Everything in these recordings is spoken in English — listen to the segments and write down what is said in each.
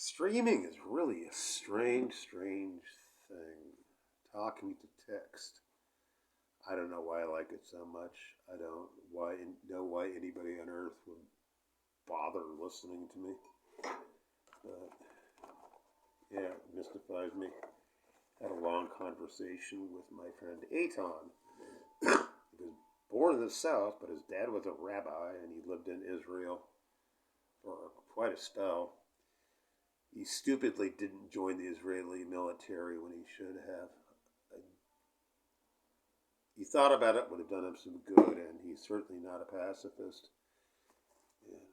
Streaming is really a strange thing. Talking to text. I don't know why I like it so much. I don't know why anybody on earth would bother listening to me. But yeah, it mystifies me. Had a long conversation with my friend Aton. He was born in the South, but his dad was a rabbi and he lived in Israel for quite a spell. He stupidly didn't join the Israeli military when he should have. He thought about it, would have done him some good, and he's certainly not a pacifist. And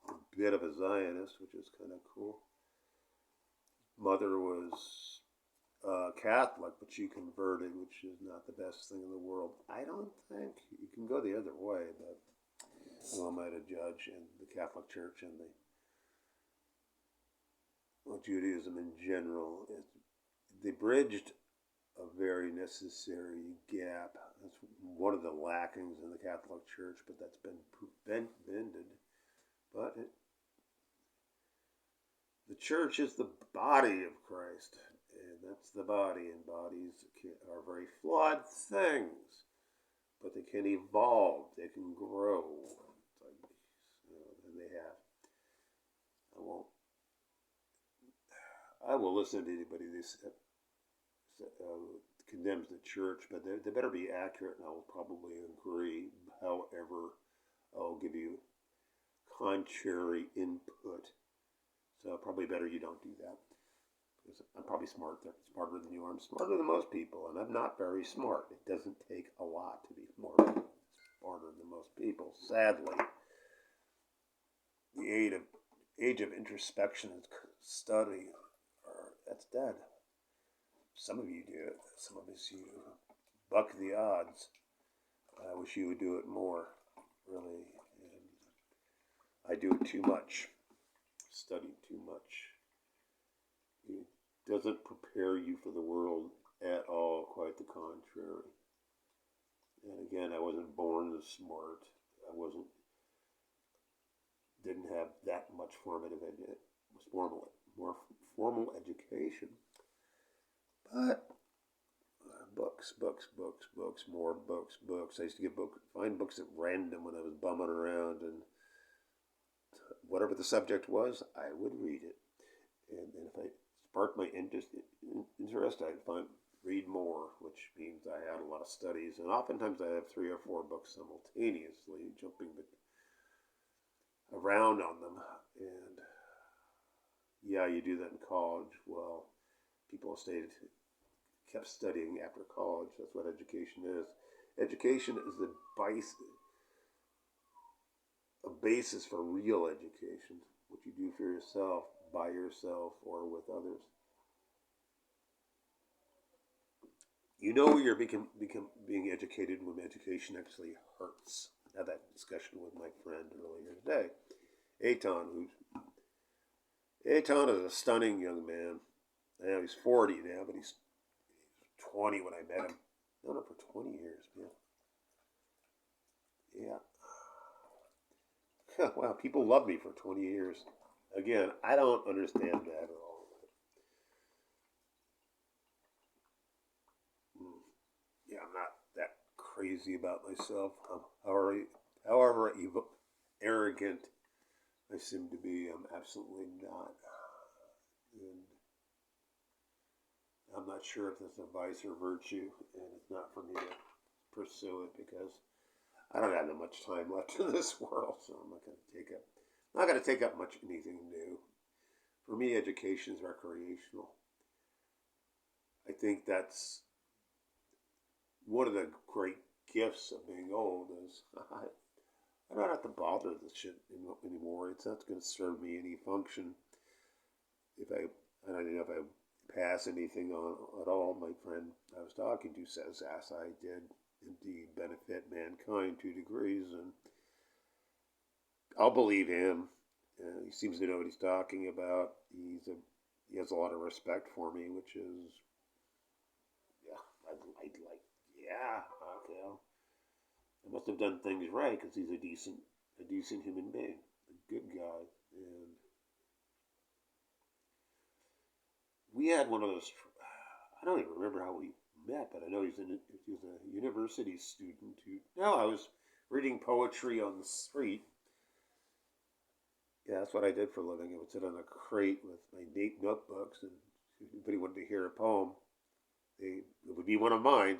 a bit of a Zionist, which is kind of cool. Mother was Catholic, but she converted, which is not the best thing in the world. I don't think. You can go the other way, but who am I to judge? And the Catholic Church and Judaism in general, they bridged a very necessary gap. That's one of the lackings in the Catholic Church, but that's been bended. But the church is the body of Christ, and that's the body, and bodies are very flawed things, but they can evolve, they can grow, and they have. I will listen to anybody that condemns the church, but they better be accurate, and I will probably agree. However, I'll give you contrary input. So probably better you don't do that. Because I'm probably smarter than you are. I'm smarter than most people, and I'm not very smart. It doesn't take a lot to be smarter than most people. Sadly, the age of introspection and study, that's dead. Some of you do it. Some of us, you buck the odds. I wish you would do it more, really. And I do it too much. Study too much. It doesn't prepare you for the world at all. Quite the contrary. And again, I wasn't born smart. Didn't have that much formal education. But books, more books. I used to find books at random when I was bumming around, and whatever the subject was, I would read it. And if I sparked my interest, I'd read more, which means I had a lot of studies. And oftentimes I have 3 or 4 books simultaneously, jumping around on them. And yeah, you do that in college. Well, people kept studying after college. That's what education is. Education is a basis for real education, what you do for yourself, by yourself, or with others. You know you're being educated when education actually hurts. I had that discussion with my friend earlier today. Aton is a stunning young man. Now he's 40 now, but he's 20 when I met him. I've known him for 20 years, man. Yeah. Wow, people love me for 20 years. Again, I don't understand that at all. Yeah, I'm not that crazy about myself. However arrogant I seem to be, I'm absolutely not. And I'm not sure if that's a vice or virtue, and it's not for me to pursue it because I don't have that much time left in this world, so I'm not going to take up much anything new. For me, education is recreational. I think that's one of the great gifts of being old is I don't have to bother this shit anymore. It's not going to serve me any function. I don't know if I pass anything on at all. My friend I was talking to says, as I did indeed benefit mankind to degrees, and I'll believe him. He seems to know what he's talking about. He has a lot of respect for me, which is, yeah, okay. I must have done things right because he's a decent human being, a good guy, and we had one of those. I don't even remember how we met, but I know he was a university student who. No, I was reading poetry on the street. Yeah, that's what I did for a living. I would sit on a crate with my notebooks, and if anybody wanted to hear a poem, it would be one of mine.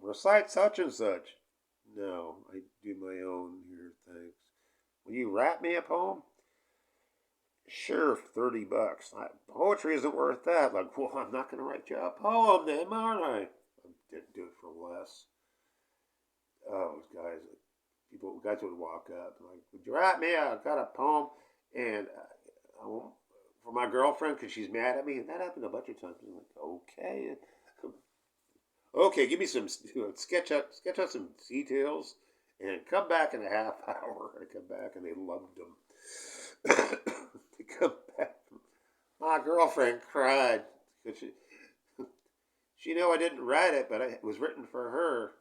Recite such and such. No, I do my own here, thanks. Will you rap me a poem? Sure, $30. Poetry isn't worth that. Like, well, I'm not going to write you a poem then, aren't I? I didn't do it for less. Oh, guys, guys would walk up like, would you write me? I got a poem, and for my girlfriend because she's mad at me. And that happened a bunch of times. I'm like, okay, okay, give me some sketch out some details, and come back in a half hour. I come back and they loved them. They come back. My girlfriend cried because she knew I didn't write it, but it was written for her.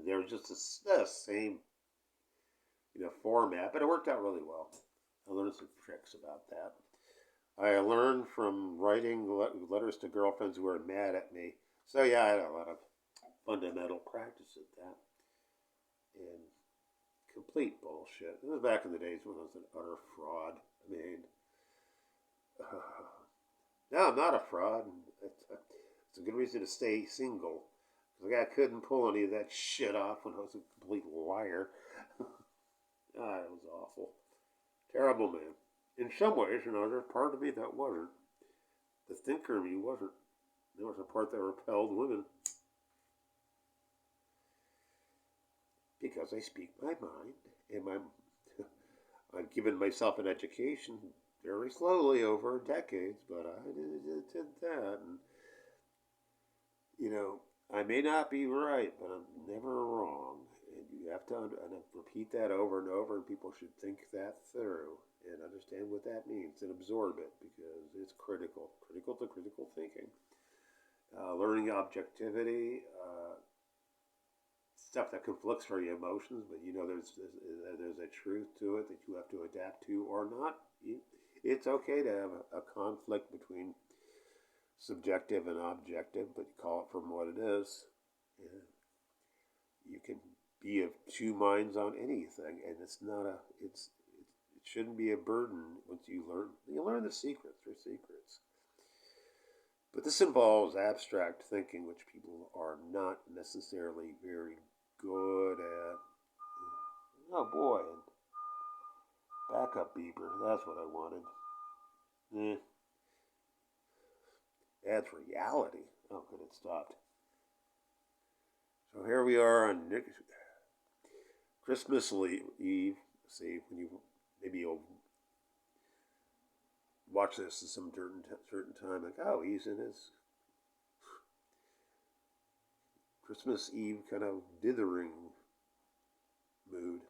There was just the same format, but it worked out really well. I learned some tricks about that. I learned from writing letters to girlfriends who were mad at me. So yeah, I had a lot of fundamental practice at that. And complete bullshit. It was back in the days when I was an utter fraud. I mean, no, I'm not a fraud. It's a good reason to stay single. Because I couldn't pull any of that shit off when I was a complete liar. It was awful. Terrible man. In some ways, there's part of me that wasn't. The thinker in me wasn't. There was a part that repelled women. Because I speak my mind, and I've given myself an education very slowly over decades, but I did that. And, I may not be right, but I'm never wrong. And you have to repeat that over and over, and people should think that through and understand what that means and absorb it because it's critical to critical thinking. Learning objectivity, stuff that conflicts for your emotions, but there's a truth to it that you have to adapt to or not. It's okay to have a conflict between subjective and objective, but you call it from what it is. Yeah. You can be of two minds on anything, and it shouldn't be a burden once you learn the secrets. They're secrets. But this involves abstract thinking, which people are not necessarily very good at. Oh boy, backup beeper, that's what I wanted. Adds reality. Oh, good, it stopped. So here we are on Christmas Eve. See, maybe you'll watch this at some certain time. Like, oh, he's in his Christmas Eve kind of dithering mood.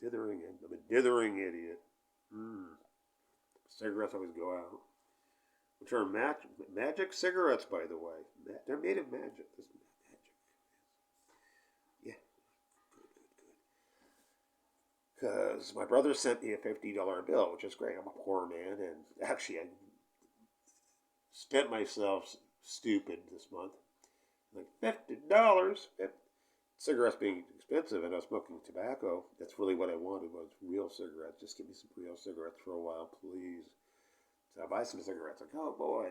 Dithering, I'm a dithering idiot. Cigarettes always go out. Which are magic cigarettes, by the way. They're made of magic. This is magic. Yeah. Good. Because my brother sent me a $50 bill, which is great. I'm a poor man, and actually I spent myself stupid this month. Like $50. Cigarettes being expensive, and I was smoking tobacco. That's really what I wanted was real cigarettes. Just give me some real cigarettes for a while, please. So I buy some cigarettes. Like, oh boy,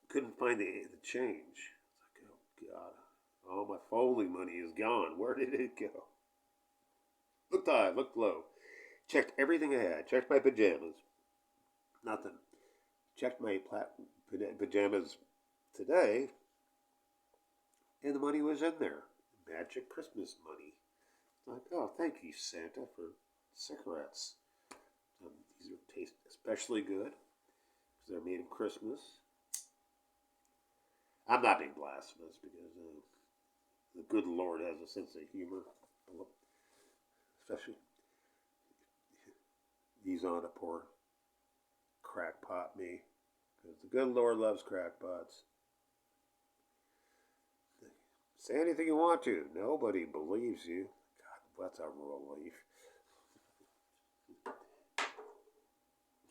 couldn't find the change. It's like, oh God, all my Foley money is gone. Where did it go? Looked high, looked low. Checked everything I had. Checked my pajamas. Nothing. Checked my pajamas today, and the money was in there. Magic Christmas money. Like, oh, thank you, Santa, for cigarettes. These taste especially good because they're made of Christmas. I'm not being blasphemous because the good Lord has a sense of humor, especially he's on a poor crackpot me because the good Lord loves crackpots. Say anything you want to. Nobody believes you. God, that's a relief.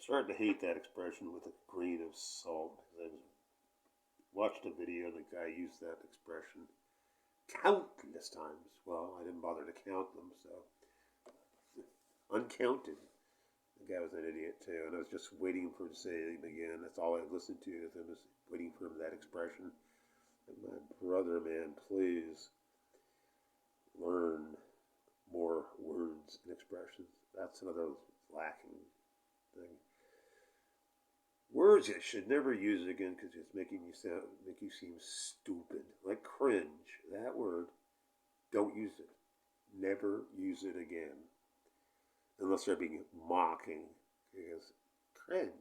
starting to hate that expression with a grain of salt. I watched a video, the guy used that expression countless times. Well, I didn't bother to count them, so uncounted. The guy was an idiot too, and I was just waiting for him to say it again. That's all I listened to with him, was waiting for him that expression. And my brother, man, please learn more words and expressions. That's another lacking thing. Words you should never use again because it's make you seem stupid, like cringe. That word, don't use it. Never use it again, unless they're being mocking. Because cringe.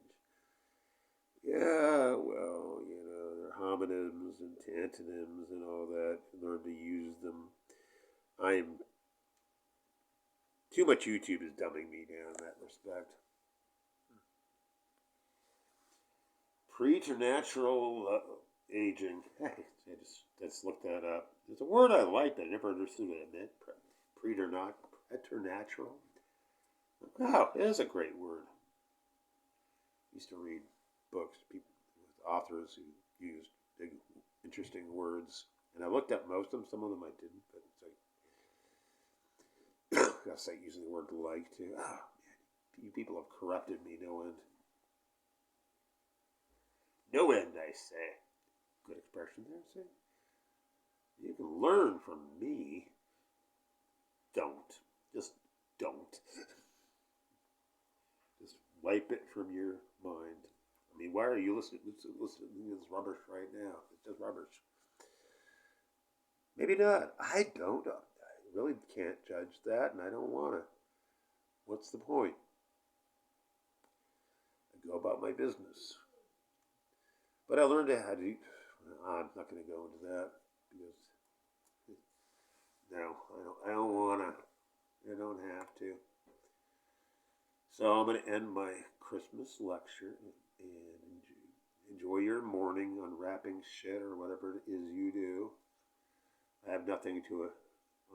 Yeah, well, they're homonyms and antonyms and all that. Learn to use them. Too much YouTube is dumbing me down in that respect. Preternatural aging. Hey, let's look that up. It's a word I like, but I never understood what it meant. Preternatural. Wow, it is a great word. I used to read books with authors who used big, interesting words, and I looked up most of them. Some of them I didn't, but it's like I gotta start using the word "like" too. Oh man, you people have corrupted me no end. No end, I say. Good expression there, see? You can learn from me. Don't. Just don't. Just wipe it from your mind. I mean, why are you listening to this rubbish right now? It's just rubbish. Maybe not. I don't. I really can't judge that, and I don't want to. What's the point? I go about my business. But I learned how to. I'm not going to go into that because no, I don't want to. I don't have to. So I'm going to end my Christmas lecture and enjoy your morning unwrapping shit or whatever it is you do. I have nothing to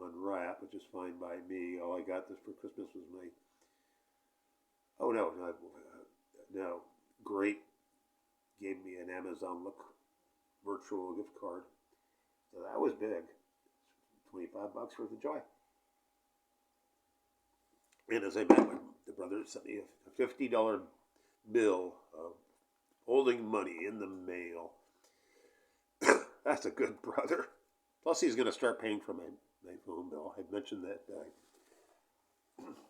unwrap, which is fine by me. All I got this for Christmas was my. Oh no, no, great. Gave me an Amazon virtual gift card. So that was big. $25 worth of joy. And as I met the brother sent me a $50 bill of holding money in the mail. That's a good brother. Plus he's going to start paying for my phone bill. I mentioned that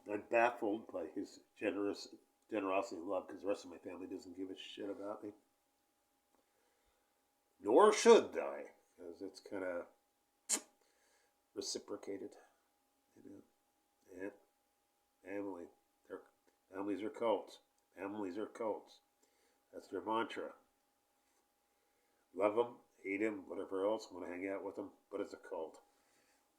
I'm baffled by his generosity and love because the rest of my family doesn't give a shit about me. Nor should I, because it's kind of reciprocated. Yeah. Families are cults. Families are cults. That's their mantra. Love them, hate them, whatever else. Want to hang out with them, but it's a cult.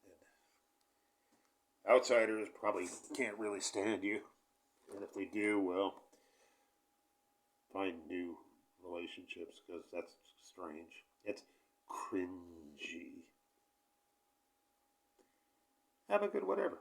And outsiders probably can't really stand you, and if they do, well, find new relationships because that's strange. It's cringy. Have a good whatever.